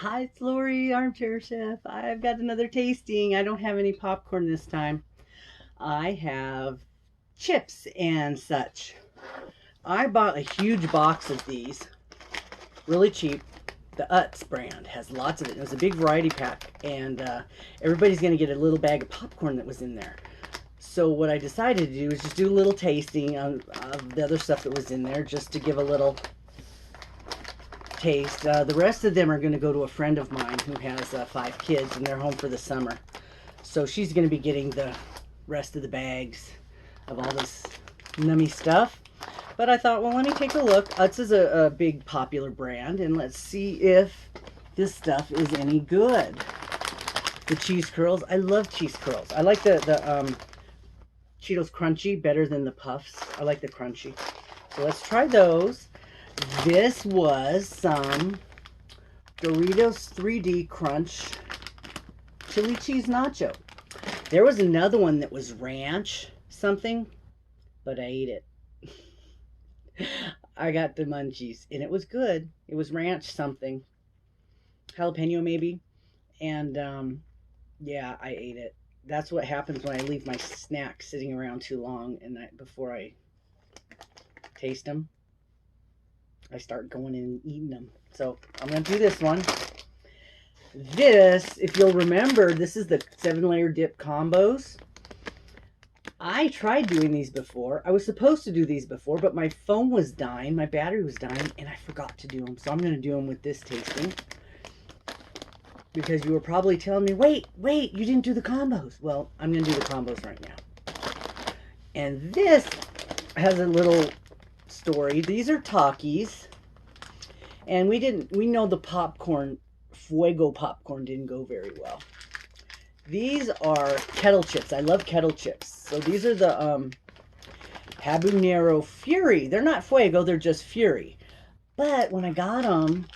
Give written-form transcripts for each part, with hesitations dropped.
Hi, it's Lori, armchair chef. I've got another tasting. I don't have any popcorn this time. I have chips and such. I bought a huge box of these, really cheap. The Utz brand has lots of it. It was a big variety pack, and everybody's going to get a little bag of popcorn that was in there. So what I decided to do is just do a little tasting of the other stuff that was in there, just to give a little taste. The rest of them are going to go to a friend of mine who has 5 kids, and they're home for the summer. So she's going to be getting the rest of the bags of all this nummy stuff. But I thought, well, let me take a look. Utz is a big popular brand, and let's see if this stuff is any good. The cheese curls. I love cheese curls. I like the Cheetos Crunchy better than the Puffs. I like the Crunchy. So let's try those. This was some Doritos 3D Crunch Chili Cheese Nacho. There was another one that was ranch something, but I ate it. I got the munchies, and it was good. It was ranch something. Jalapeno maybe. And yeah, I ate it. That's what happens when I leave my snacks sitting around too long and before I taste them. I start going in and eating them. So I'm going to do this one. This, if you'll remember, this is the 7-layer dip combos. I tried doing these before. I was supposed to do these before, but my phone was dying. My battery was dying, and I forgot to do them. So I'm going to do them with this tasting. Because you were probably telling me, wait, you didn't do the combos. Well, I'm going to do the combos right now. And this has a little story. These are Takis. And we know the popcorn, Fuego popcorn, didn't go very well. These are kettle chips. I love kettle chips. So these are the Habanero Fury. They're not Fuego, they're just Fury. But when I got them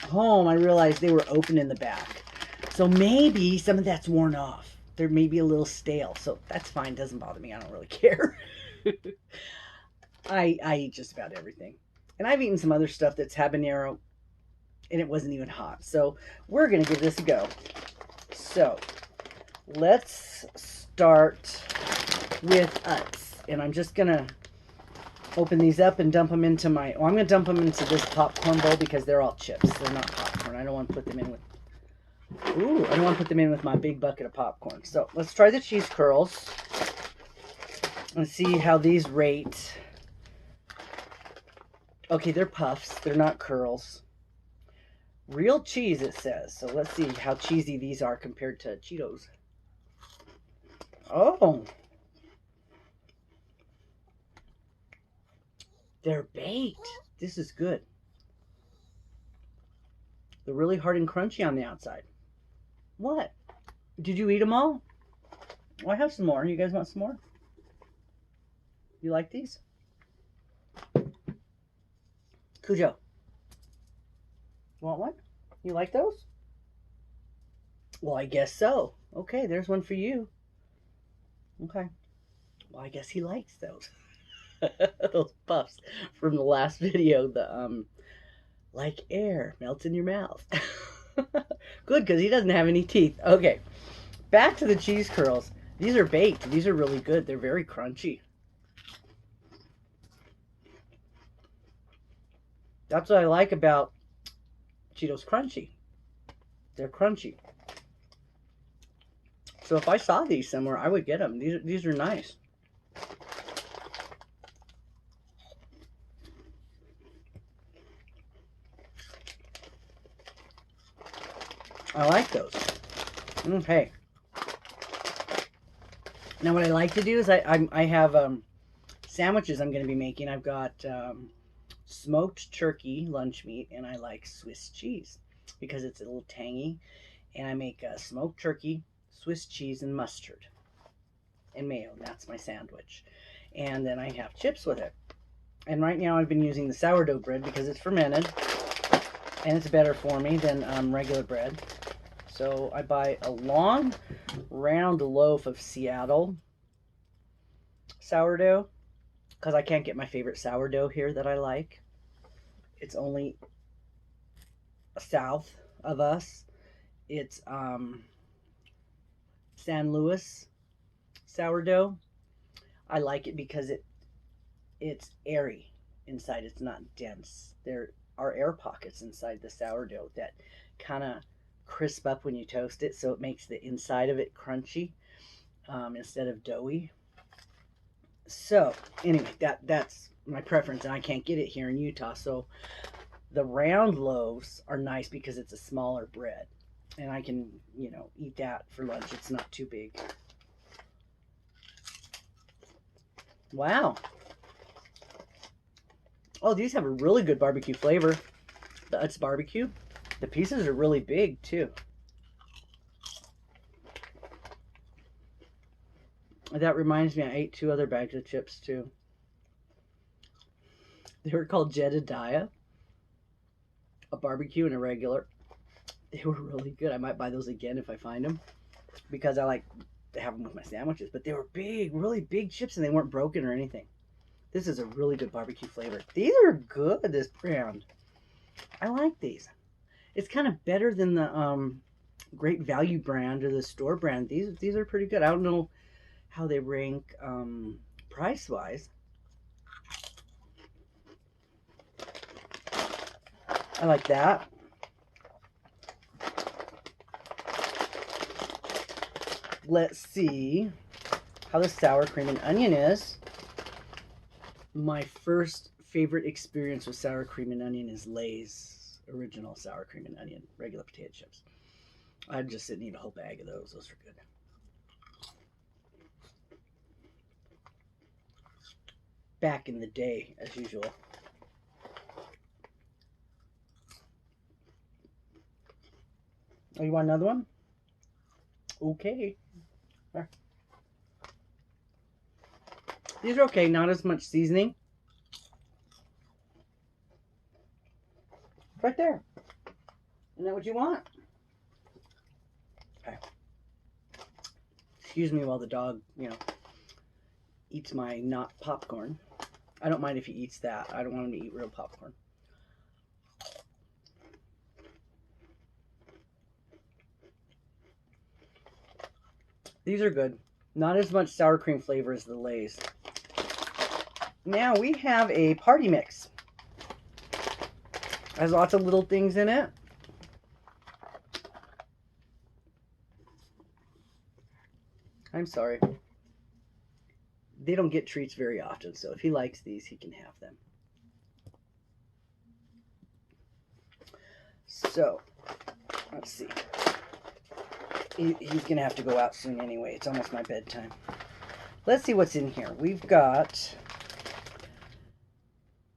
home, I realized they were open in the back. So maybe some of that's worn off. They're maybe a little stale. So that's fine. Doesn't bother me. I don't really care. I eat just about everything. And I've eaten some other stuff that's habanero, and it wasn't even hot. So we're going to give this a go. So let's start with Utz. And I'm just going to open these up and dump them into my... Well, I'm going to dump them into this popcorn bowl because they're all chips. They're not popcorn. I don't want to put them in with... Ooh, I don't want to put them in with my big bucket of popcorn. So let's try the cheese curls. Let's see how these rate. Okay, they're puffs. They're not curls. Real cheese, it says. So let's see how cheesy these are compared to Cheetos. Oh. They're baked. This is good. They're really hard and crunchy on the outside. What? Did you eat them all? Well, I have some more. You guys want some more? You like these? Cujo. Want one? You like those? Well, I guess so. Okay, there's one for you. Okay. Well, I guess he likes those. Those puffs from the last video. The like air melts in your mouth. Good, because he doesn't have any teeth. Okay, back to the cheese curls. These are baked. These are really good. They're very crunchy. That's what I like about Cheetos Crunchy. They're crunchy. So if I saw these somewhere, I would get them. These are nice. I like those. Okay. Now what I like to do is I have sandwiches I'm going to be making. I've got smoked turkey lunch meat, and I like Swiss cheese because it's a little tangy. And I make smoked turkey, Swiss cheese, and mustard and mayo. That's my sandwich. And then I have chips with it. And right now I've been using the sourdough bread because it's fermented and it's better for me than regular bread. So I buy a long round loaf of Seattle sourdough because I can't get my favorite sourdough here that I like. It's only south of us. It's San Luis sourdough. I like it because it's airy inside. It's not dense. There are air pockets inside the sourdough that kind of crisp up when you toast it, so it makes the inside of it crunchy instead of doughy. So anyway, that's my preference, and I can't get it here in Utah. So the round loaves are nice because it's a smaller bread, and I can eat that for lunch. It's not too big. Wow. Oh, these have a really good barbecue flavor. The Utz barbecue. The pieces are really big too. That reminds me, I ate 2 other bags of chips too. They were called Jedediah, a barbecue and a regular. They were really good. I might buy those again if I find them because I like to have them with my sandwiches. But they were big, really big chips, and they weren't broken or anything. This is a really good barbecue flavor. These are good, this brand. I like these. It's kind of better than the Great Value brand or the store brand. These are pretty good. I don't know how they rank price-wise. I like that. Let's see how the sour cream and onion is. My first favorite experience with sour cream and onion is Lay's original sour cream and onion, regular potato chips. I'd just sit and eat a whole bag of those. Those are good. Back in the day, as usual. Oh, you want another one? Okay. There. These are okay, not as much seasoning. Right there. Isn't that what you want? Okay. Excuse me while the dog, eats my not popcorn. I don't mind if he eats that. I don't want him to eat real popcorn. These are good. Not as much sour cream flavor as the Lay's. Now we have a party mix. Has lots of little things in it. I'm sorry. They don't get treats very often, so if he likes these, he can have them. So, let's see. He's going to have to go out soon anyway. It's almost my bedtime. Let's see what's in here. We've got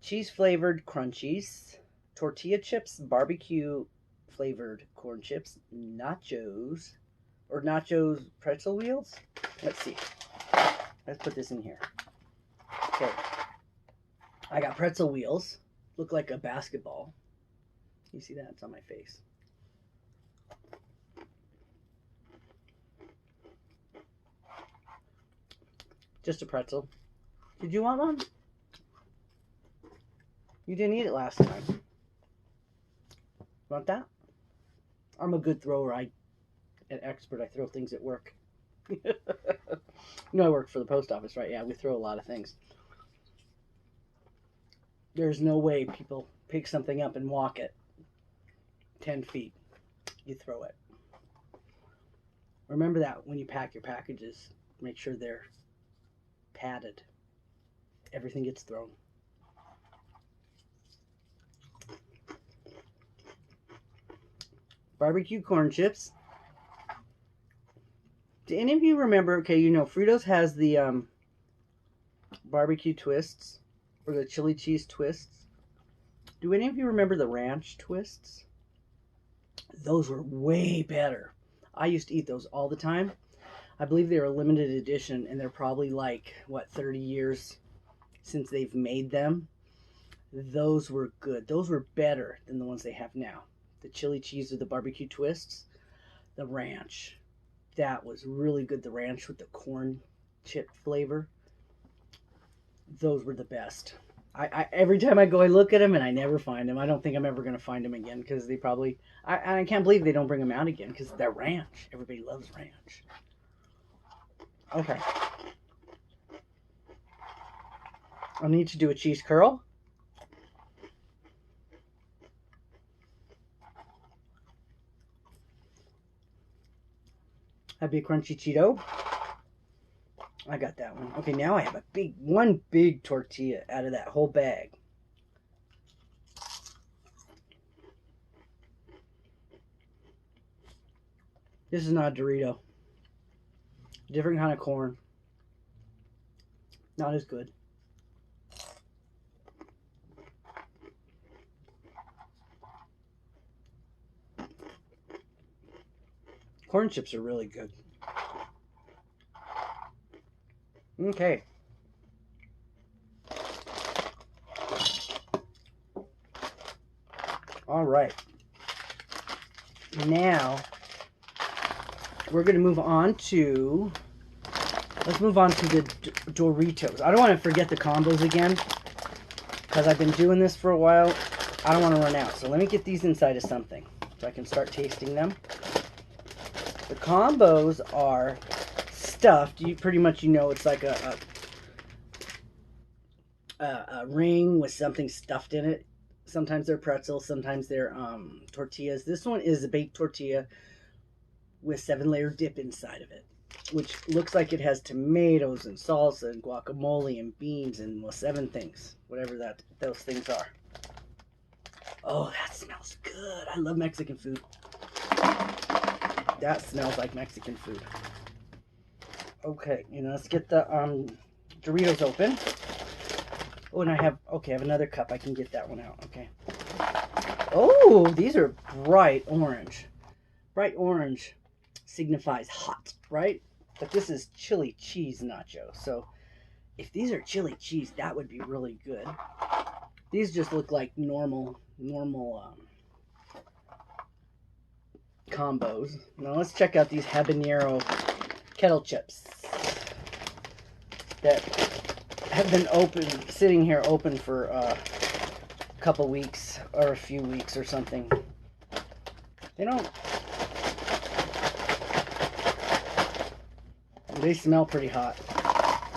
cheese-flavored crunchies, tortilla chips, barbecue-flavored corn chips, nachos pretzel wheels. Let's see. Let's put this in here. Okay. I got pretzel wheels. Look like a basketball. You see that? It's on my face. Just a pretzel. Did you want one? You didn't eat it last time. Want that? I'm a good thrower. An expert. I throw things at work. I work for the post office, right? Yeah, we throw a lot of things. There's no way people pick something up and walk it 10 feet. You throw it. Remember that when you pack your packages. Make sure they're padded. Everything gets thrown. Barbecue corn chips. Do any of you remember, okay, Fritos has the barbecue twists, or the chili cheese twists. Do any of you remember the ranch twists? Those were way better. I used to eat those all the time. I believe they were a limited edition, and they're probably 30 years since they've made them. Those were good. Those were better than the ones they have now. The chili cheese or the barbecue twists. The ranch. That was really good. The ranch with the corn chip flavor. Those were the best. Every time I go, I look at them and I never find them. I don't think I'm ever going to find them again because they probably. I can't believe they don't bring them out again because they're ranch. Everybody loves ranch. Okay. I need to do a cheese curl. That'd be a crunchy Cheeto. I got that one. Okay, now I have one big tortilla out of that whole bag. This is not a Dorito. Different kind of corn. Not as good. Corn chips are really good. Okay. All right. Now we're going to move on to, let's move on to the Doritos. I don't want to forget the combos again because I've been doing this for a while. I don't want to run out. So let me get these inside of something so I can start tasting them. The combos are stuffed. You pretty much, it's like a ring with something stuffed in it. Sometimes they're pretzels, sometimes they're tortillas. This one is a baked tortilla with 7-layer dip inside of it, which looks like it has tomatoes and salsa and guacamole and beans and, well, 7 things, whatever those things are. Oh, that smells good. I love Mexican food. That smells like Mexican food. Okay, let's get the Doritos open. Oh, and I have another cup. I can get that one out. Okay. Oh, these are bright orange. Bright orange signifies hot, right? But this is chili cheese nachos. So if these are chili cheese, that would be really good. These just look like normal combos. Now let's check out these habanero kettle chips that have been sitting here open for a couple weeks or a few weeks or something. They smell pretty hot.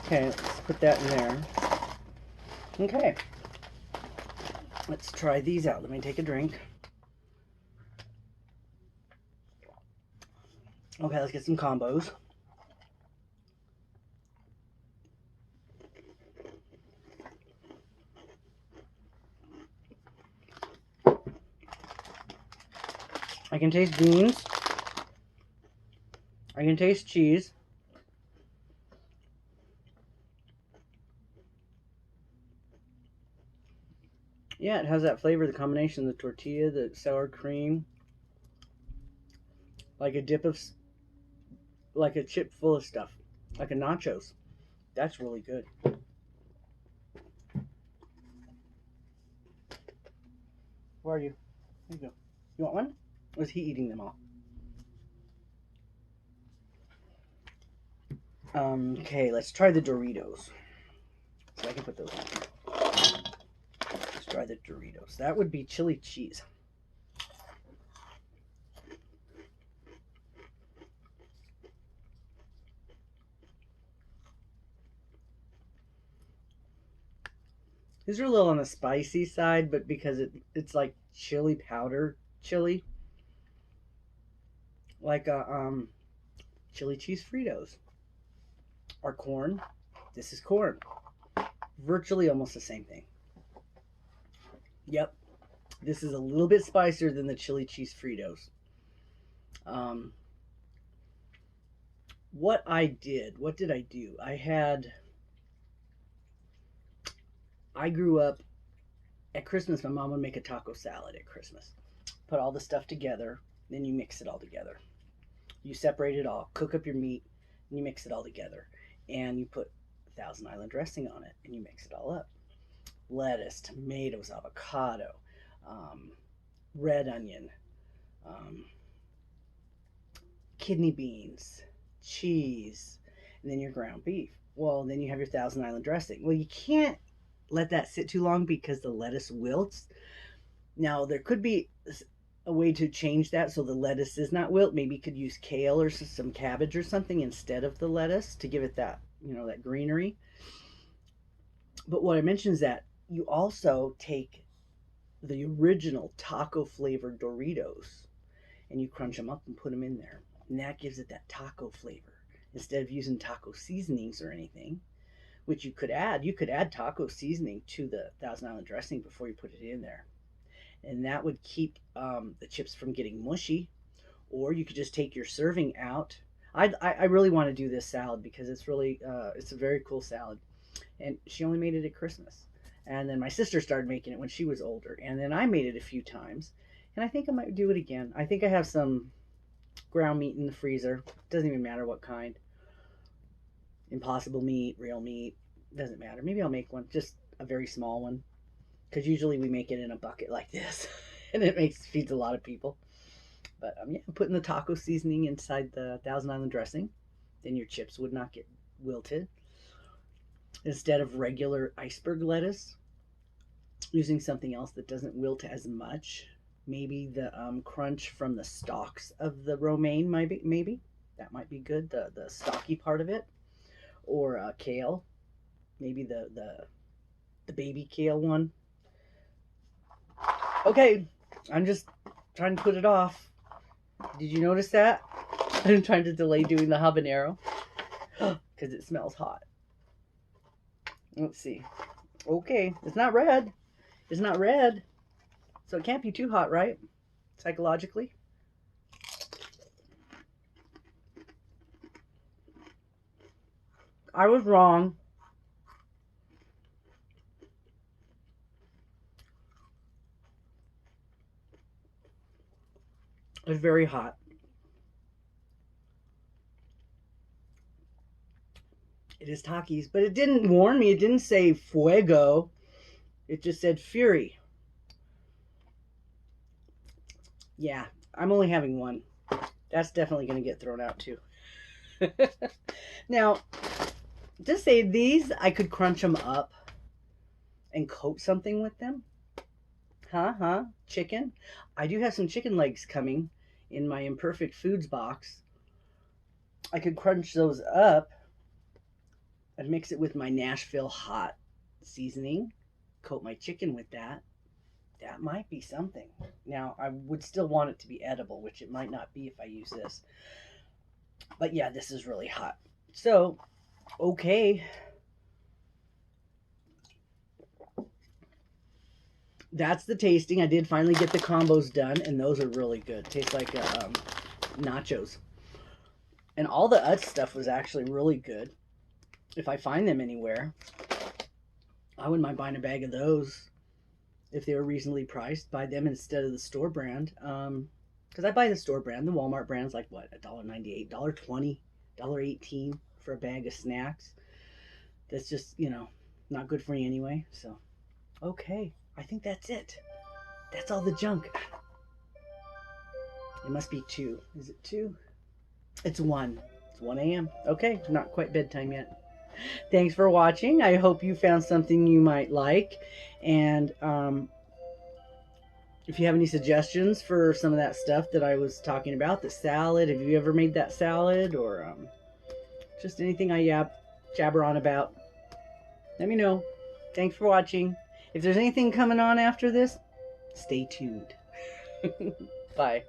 Okay, let's put that in there. Okay. Let's try these out. Let me take a drink. Okay, let's get some combos. I can taste beans. I can taste cheese. Yeah, it has that flavor, the combination of the tortilla, the sour cream. Like a chip full of stuff. Like a nachos. That's really good. Where are you? There you go. You want one? Or is he eating them all? Okay, let's try the Doritos. So I can put those on. Let's try the Doritos. That would be chili cheese. These are a little on the spicy side, but because it's like chili powder chili. Like chili cheese Fritos. Or corn. This is corn. Virtually almost the same thing. Yep. This is a little bit spicier than the chili cheese Fritos. What did I do? I grew up at Christmas. My mom would make a taco salad at Christmas. Put all the stuff together, then you mix it all together. You separate it all, cook up your meat, and you mix it all together. And you put Thousand Island dressing on it, and you mix it all up. Lettuce, tomatoes, avocado, red onion, kidney beans, cheese, and then your ground beef. Well, then you have your Thousand Island dressing. Well, you can't let that sit too long because the lettuce wilts. Now, there could be a way to change that so the lettuce is not wilt. Maybe you could use kale or some cabbage or something instead of the lettuce to give it that, that greenery. But what I mentioned is that you also take the original taco flavored Doritos and you crunch them up and put them in there. And that gives it that taco flavor instead of using taco seasonings or anything, which you could add. You could add taco seasoning to the Thousand Island dressing before you put it in there. And that would keep the chips from getting mushy. Or you could just take your serving out. I really want to do this salad because it's really, it's a very cool salad. And she only made it at Christmas. And then my sister started making it when she was older. And then I made it a few times. And I think I might do it again. I think I have some ground meat in the freezer. Doesn't even matter what kind. Impossible meat, real meat. Doesn't matter. Maybe I'll make one. Just a very small one. Because usually we make it in a bucket like this. And it feeds a lot of people. But yeah, putting the taco seasoning inside the Thousand Island dressing. Then your chips would not get wilted. Instead of regular iceberg lettuce, using something else that doesn't wilt as much. Maybe the crunch from the stalks of the romaine, maybe. That might be good, the stalky part of it. Or kale. Maybe the baby kale one. Okay, I'm just trying to put it off. Did you notice that? I'm trying to delay doing the habanero because it smells hot. Let's see. Okay, it's not red. It's not red. So it can't be too hot, right? Psychologically. I was wrong. It was very hot. It is Takis, but it didn't warn me. It didn't say fuego. It just said fury. Yeah, I'm only having one. That's definitely going to get thrown out too. Now, just say these, I could crunch them up and coat something with them. Chicken. I do have some chicken legs coming in my Imperfect Foods box. I could crunch those up and mix it with my Nashville hot seasoning. Coat my chicken with that. That might be something. Now, I would still want it to be edible, which it might not be if I use this. But yeah, this is really hot. So, okay. That's the tasting. I did finally get the combos done, and those are really good. Tastes like nachos. And all the Utz stuff was actually really good. If I find them anywhere, I wouldn't mind buying a bag of those. If they were reasonably priced, buy them instead of the store brand. Because I buy the store brand. The Walmart brand's like, what, $1.98, $1.20, $1.18 for a bag of snacks. That's just, not good for you anyway. So, okay. I think that's it. That's all the junk. It must be 2. Is it 2? It's 1. It's 1 a.m. Okay, not quite bedtime yet. Thanks for watching. I hope you found something you might like. And if you have any suggestions for some of that stuff that I was talking about, the salad, have you ever made that salad? Or just anything I jabber on about, let me know. Thanks for watching. If there's anything coming on after this, stay tuned. Bye.